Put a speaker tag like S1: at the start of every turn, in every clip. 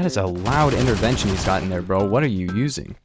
S1: That is a loud intervention he's got in there, bro. What are you using?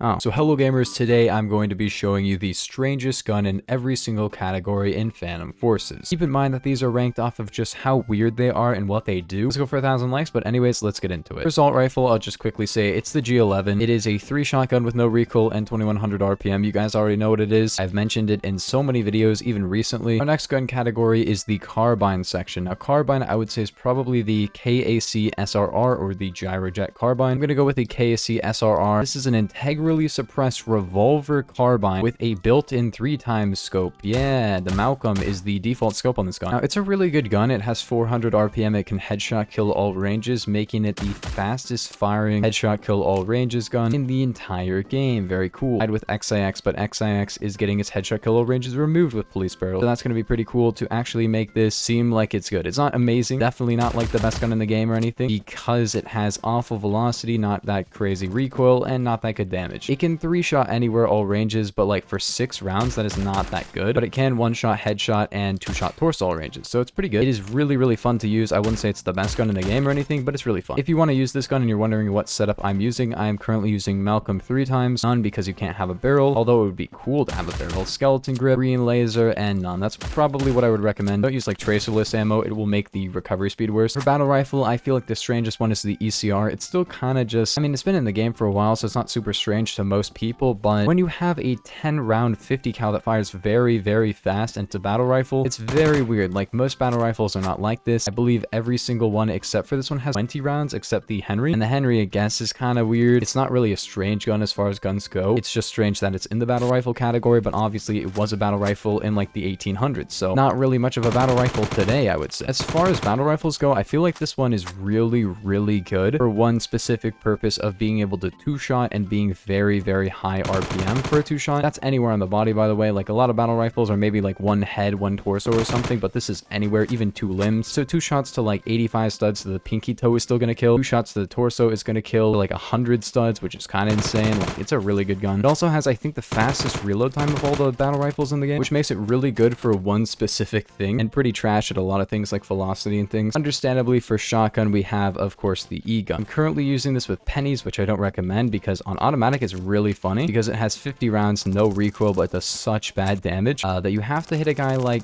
S1: Oh, so hello gamers, today I'm going to be showing you the strangest gun in every single category in Phantom Forces. Keep in mind that these are ranked off of just how weird they are and what they do. Let's go for 1,000 likes, but anyways, let's get into it. For assault rifle, I'll just quickly say it's the G11. It is a 3-shot gun with no recoil and 2100 RPM. You guys already know what it is. I've mentioned it in so many videos, even recently. Our next gun category is the Carbine section. Now, Carbine, I would say, is probably the KAC SRR or the Gyrojet Carbine. I'm going to go with the KAC SRR. This is an integrally suppressed revolver carbine with a built-in 3x scope. Yeah, the Malcolm is the default scope on this gun. Now, it's a really good gun. It has 400 RPM. It can headshot kill all ranges, making it the fastest firing headshot kill all ranges gun in the entire game. Very cool. Tied with XIX, but XIX is getting its headshot kill all ranges removed with police barrel. So that's going to be pretty cool to actually make this seem like it's good. It's not amazing. Definitely not like the best gun in the game or anything, because it has awful velocity, not that crazy recoil, and not that good damage. It can 3-shot anywhere all ranges, but like for 6 rounds, that is not that good. But it can 1-shot headshot and 2-shot torso all ranges, so it's pretty good. It is really, really fun to use. I wouldn't say it's the best gun in the game or anything, but it's really fun. If you want to use this gun and you're wondering what setup I'm using, I am currently using Malcolm 3x, none because you can't have a barrel, although it would be cool to have a barrel, skeleton grip, green laser, and none. That's probably what I would recommend. Don't use like tracerless ammo. It will make the recovery speed worse. For battle rifle, I feel like the strangest one is the ECR. It's still kind of just, I mean, it's been in the game for a while, so it's not super strange to most people, but when you have a 10-round 50 cal that fires very, very fast into battle rifle, it's very weird. Like, most battle rifles are not like this. I believe every single one except for this one has 20 rounds, except the Henry, and the Henry, I guess, is kind of weird. It's not really a strange gun as far as guns go. It's just strange that it's in the battle rifle category, but obviously it was a battle rifle in like the 1800s, so not really much of a battle rifle today, I would say. As far as battle rifles go, I feel like this one is really, really good for one specific purpose of being able to 2-shot and being very, very high RPM for a 2-shot. That's anywhere on the body, by the way. Like, a lot of battle rifles are maybe like 1 head, 1 torso or something, but this is anywhere, even 2 limbs. So 2 shots to like 85 studs to the pinky toe is still going to kill. 2 shots to the torso is going to kill like 100 studs, which is kind of insane. Like, it's a really good gun. It also has, I think, the fastest reload time of all the battle rifles in the game, which makes it really good for one specific thing and pretty trash at a lot of things like velocity and things. Understandably, for shotgun, we have, of course, the E-gun. I'm currently using this with pennies, which I don't recommend because on automatic it's really funny because it has 50 rounds, no recoil, but it does such bad damage that you have to hit a guy like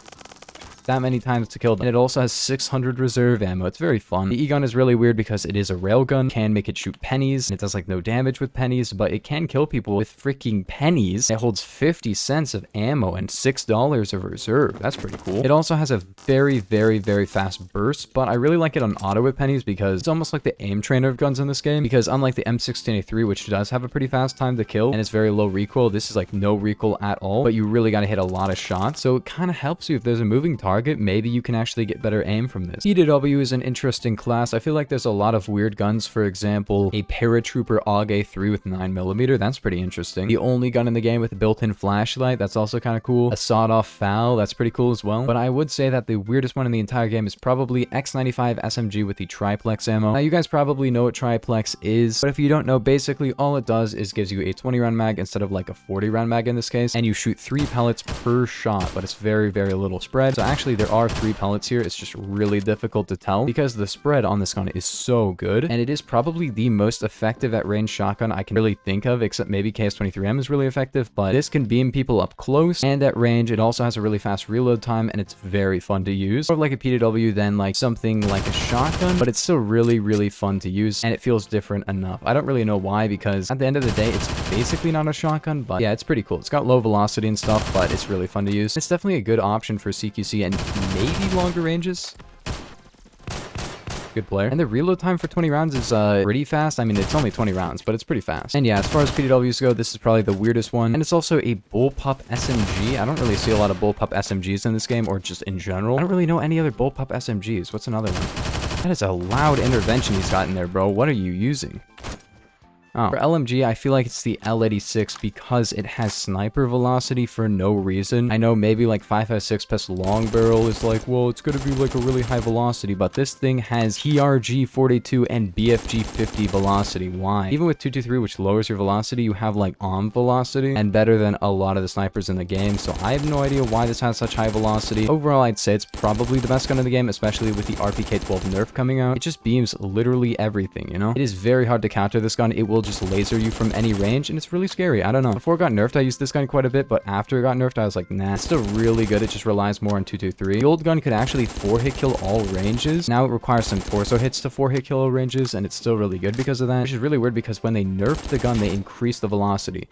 S1: that many times to kill them. And it also has 600 reserve ammo. It's very fun. The E-gun is really weird because it is a railgun, can make it shoot pennies, and it does like no damage with pennies, but it can kill people with freaking pennies. It holds 50 cents of ammo and $6 of reserve. That's pretty cool. It also has a very, very, very fast burst, but I really like it on auto with pennies because it's almost like the aim trainer of guns in this game, because unlike the M16A3, which does have a pretty fast time to kill and it's very low recoil, this is like no recoil at all, but you really got to hit a lot of shots. So it kind of helps you if there's a moving target. Maybe you can actually get better aim from this. PW is an interesting class. I feel like there's a lot of weird guns. For example, a paratrooper AUG A3 with 9mm. That's pretty interesting. The only gun in the game with a built-in flashlight. That's also kind of cool. A sawed-off FAL. That's pretty cool as well. But I would say that the weirdest one in the entire game is probably X95 Smg with the Triplex Ammo. Now, you guys probably know what Triplex is, but if you don't know, basically all it does is gives you a 20-round mag instead of like a 40-round mag in this case, and you shoot 3 pellets per shot, but it's very, very little spread. So actually, there are 3 pellets here. It's just really difficult to tell because the spread on this gun is so good, and it is probably the most effective at range shotgun I can really think of, except maybe KS-23M is really effective, but this can beam people up close and at range. It also has a really fast reload time, and it's very fun to use. More like a PW than like something like a shotgun, but it's still really, really fun to use, and it feels different enough. I don't really know why, because at the end of the day, it's basically not a shotgun, but yeah, it's pretty cool. It's got low velocity and stuff, but it's really fun to use. It's definitely a good option for CQC and maybe longer ranges. Good player. And the reload time for 20 rounds is pretty fast. I mean, it's only 20 rounds, but it's pretty fast. And yeah, as far as PWs go, this is probably the weirdest one. And it's also a bullpup SMG. I don't really see a lot of bullpup SMGs in this game, or just in general. I don't really know any other bullpup SMGs. What's another one? That is a loud intervention he's got in there, bro. What are you using? Oh, for LMG, I feel like it's the L86 because it has sniper velocity for no reason. I know maybe like 5.56 plus long barrel is like, well, it's gonna be like a really high velocity, but this thing has PRG 42 and BFG 50 velocity. Why? Even with 223, which lowers your velocity, you have like velocity and better than a lot of the snipers in the game. So I have no idea why this has such high velocity. Overall, I'd say it's probably the best gun in the game, especially with the RPK 12 nerf coming out. It just beams literally everything, you know? It is very hard to counter this gun. It will just laser you from any range, and it's really scary. I don't know. Before it got nerfed, I used this gun quite a bit, but after it got nerfed, I was like, nah, it's still really good. It just relies more on 223. The old gun could actually 4-hit kill all ranges. Now it requires some torso hits to 4-hit kill all ranges, and it's still really good because of that, which is really weird because when they nerfed the gun, they increased the velocity.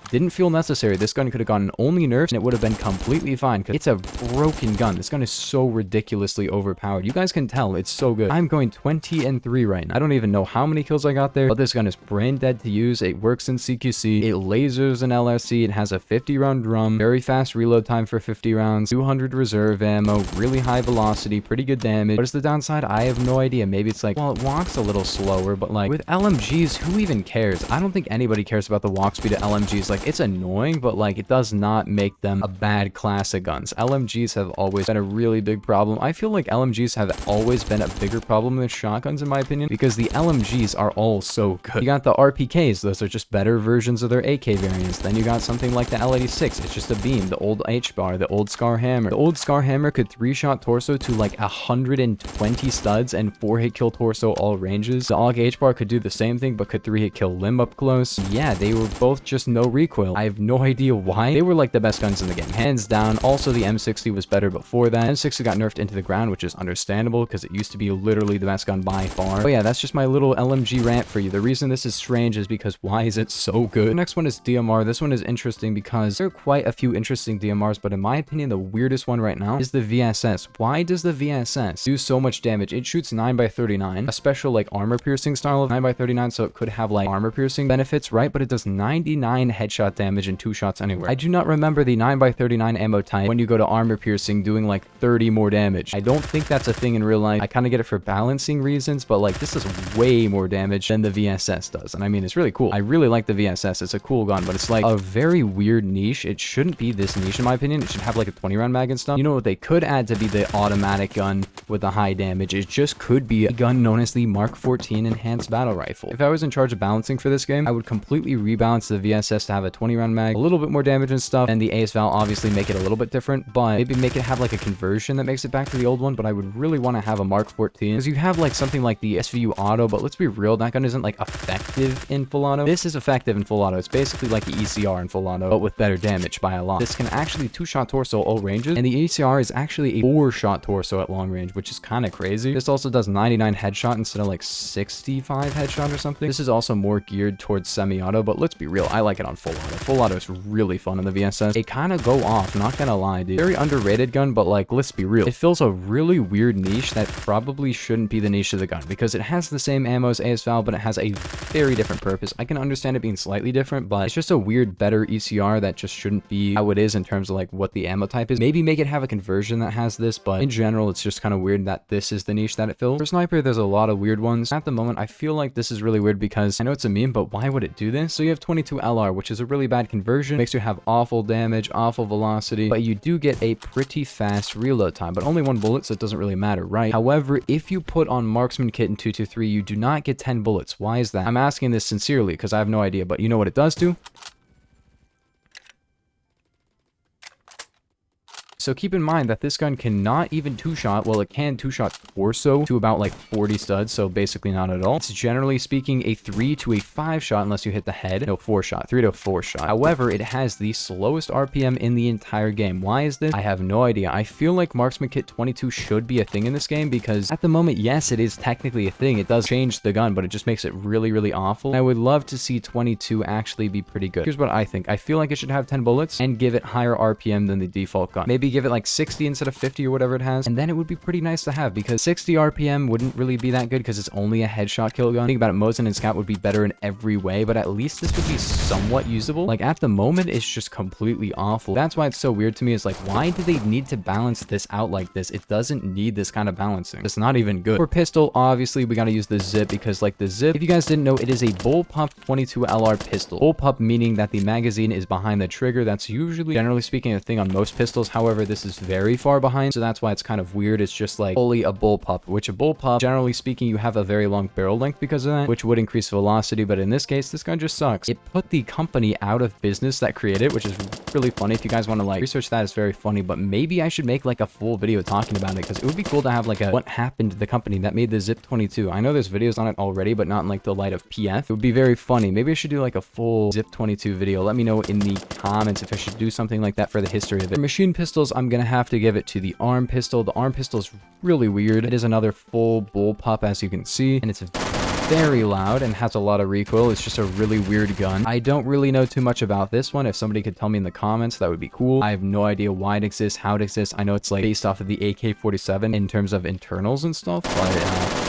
S1: Didn't feel necessary. This gun could have gotten only nerfs and it would have been completely fine because it's a broken gun. This gun is so ridiculously overpowered. You guys can tell it's so good. I'm going 20-3 right now. I don't even know how many kills I got there, but this gun is brain dead to use. It works in CQC. It lasers an LRC. It has a 50-round drum, very fast reload time for 50 rounds, 200 reserve ammo, really high velocity, pretty good damage. What is the downside? I have no idea. Maybe it's like, well, it walks a little slower, but like with LMGs, who even cares? I don't think anybody cares about the walk speed of LMGs. Like, it's annoying, but like it does not make them a bad class of guns. LMGs have always been a really big problem. I feel like LMGs have always been a bigger problem than shotguns in my opinion because the LMGs are all so good. You got the RPKs, those are just better versions of their AK variants. Then you got something like the L86, it's just a beam. The old H-bar, the old Scar Hammer. The old Scar Hammer could 3-shot torso to like 120 studs and 4-hit kill torso all ranges. The AUG H-bar could do the same thing but could 3-hit kill limb up close. Yeah, they were both just no recoil. I have no idea why. They were like the best guns in the game, hands down. Also, the M60 was better before that. M60 got nerfed into the ground, which is understandable because it used to be literally the best gun by far. But yeah, that's just my little LMG rant for you. The reason this is strange is because why is it so good? The next one is DMR. This one is interesting because there are quite a few interesting DMRs, but in my opinion, the weirdest one right now is the VSS. Why does the VSS do so much damage? It shoots 9x39, a special like armor piercing style of 9x39, so it could have like armor piercing benefits, right? But it does 99 headshot damage in 2 shots anywhere. I do not remember the 9x39 ammo type when you go to armor piercing doing like 30 more damage. I don't think that's a thing in real life. I kind of get it for balancing reasons, but like this does way more damage than the VSS does. And I mean, it's really cool. I really like the VSS. It's a cool gun, but it's like a very weird niche. It shouldn't be this niche in my opinion. It should have like a 20-round mag and stuff. You know what they could add to be the automatic gun with the high damage? It just could be a gun known as the Mark 14 Enhanced Battle Rifle. If I was in charge of balancing for this game, I would completely rebalance the VSS to have a 20-round mag, a little bit more damage and stuff, and the AS Val obviously make it a little bit different, but maybe make it have like a conversion that makes it back to the old one. But I would really want to have a Mark 14 because you have like something like the SVU auto, but let's be real, that gun isn't like effective in full auto. This is effective in full auto. It's basically like the ECR in full auto, but with better damage by a lot. This can actually 2-shot torso all ranges, and the ECR is actually a 4-shot torso at long range, which is kind of crazy. This also does 99 headshot instead of like 65 headshot or something. This is also more geared towards semi-auto, but let's be real, I like it on full auto. Full auto is really fun in the VSS. It kind of go off, not gonna lie, dude. Very underrated gun, but like, let's be real. It fills a really weird niche that probably shouldn't be the niche of the gun because it has the same ammo as AS Val, but it has a very different purpose. I can understand it being slightly different, but it's just a weird, better ECR that just shouldn't be how it is in terms of like what the ammo type is. Maybe make it have a conversion that has this, but in general, it's just kind of weird that this is the niche that it fills. For sniper, there's a lot of weird ones. At the moment, I feel like this is really weird because I know it's a meme, but why would it do this? So you have 22 LR, which is a really bad conversion, makes you have awful damage, awful velocity, but you do get a pretty fast reload time, but only 1 bullet, so it doesn't really matter, right? However, if you put on marksman kit in 223, you do not get 10 bullets. Why is that? I'm asking this sincerely because I have no idea, but you know what it does do? So keep in mind that this gun cannot even 2-shot. Well, it can 2-shot torso to about like 40 studs, so basically not at all. It's generally speaking a 3 to a 5-shot unless you hit the head. No, 4-shot. 3 to a 4-shot. However, it has the slowest RPM in the entire game. Why is this? I have no idea. I feel like Marksman Kit 22 should be a thing in this game because at the moment, yes, it is technically a thing. It does change the gun, but it just makes it really, really awful. I would love to see 22 actually be pretty good. Here's what I think. I feel like it should have 10 bullets and give it higher RPM than the default gun. Maybe maybe give it like 60 instead of 50 or whatever it has, and then it would be pretty nice to have, because 60 RPM wouldn't really be that good because it's only a headshot kill gun. Think about it, Mosin and Scout would be better in every way, but at least this would be somewhat usable. Like at the moment, it's just completely awful. That's why it's so weird to me. Is like, why do they need to balance this out like this? It doesn't need this kind of balancing. It's not even good. For pistol, obviously we gotta use the zip, because like the zip, if you guys didn't know, it is a bullpup 22 LR pistol. Bullpup meaning that the magazine is behind the trigger. That's usually, generally speaking, a thing on most pistols. However, this is very far behind, so that's why it's kind of weird. It's just like fully a bullpup, which a bullpup, generally speaking, you have a very long barrel length because of that, which would increase velocity, but in this case, this gun just sucks. It put the company out of business that created it, which is really funny. If you guys want to like research that, it's very funny, but maybe I should make like a full video talking about it, because it would be cool to have like a what happened to the company that made the Zip 22. I know there's videos on it already, but not in like the light of PF. It would be very funny. Maybe I should do like a full Zip 22 video. Let me know in the comments if I should do something like that for the history of it. For machine pistols, I'm gonna have to give it to the arm pistol. The arm pistol is really weird. It is another full bullpup, as you can see, and it's very loud and has a lot of recoil. It's just a really weird gun. I don't really know too much about this one. If somebody could tell me in the comments, that would be cool. I have no idea why it exists, how it exists. I know it's like based off of the AK-47 in terms of internals and stuff, but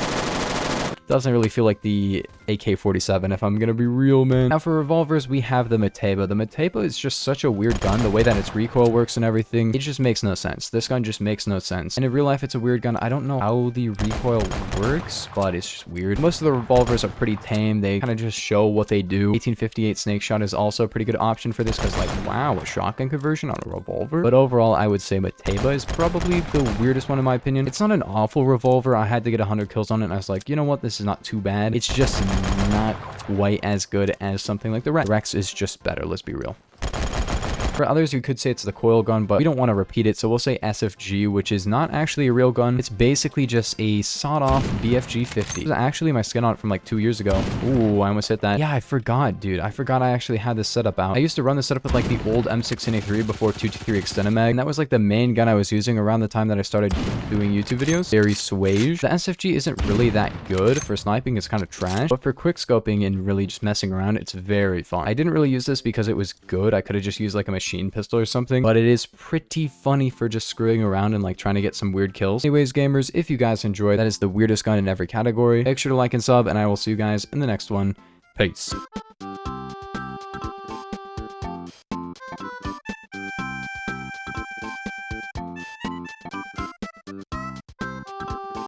S1: doesn't really feel like the AK-47, if I'm gonna be real, man. Now for revolvers, we have the Mateba. The Mateba is just such a weird gun. The way that its recoil works and everything, it just makes no sense. This gun just makes no sense. And in real life, it's a weird gun. I don't know how the recoil works, but it's just weird. Most of the revolvers are pretty tame. They kind of just show what they do. 1858 Snake Shot is also a pretty good option for this, because like, wow, a shotgun conversion on a revolver. But overall, I would say Mateba is probably the weirdest one in my opinion. It's not an awful revolver. I had to get 100 kills on it, and I was like, you know what, this is not too bad. It's just not quite as good as something like the Rex. Rex is just better, let's be real. For others, you could say it's the coil gun, but we don't want to repeat it, so we'll say SFG, which is not actually a real gun. It's basically just a sawed-off BFG 50. This is actually my skin on it from like 2 years ago. Ooh, I almost hit that. Yeah, I forgot, dude. I forgot I actually had this setup out. I used to run this setup with like the old M693 before 223 extended mag, and that was like the main gun I was using around the time that I started doing YouTube videos. Very swage. The SFG isn't really that good. For sniping, it's kind of trash, but for quick scoping and really just messing around, it's very fun. I didn't really use this because it was good. I could have just used like a machine pistol or something, but it is pretty funny for just screwing around and like trying to get some weird kills. Anyways, gamers, if you guys enjoyed, that is the weirdest gun in every category. Make sure to like and sub, and I will see you guys in the next one. Peace.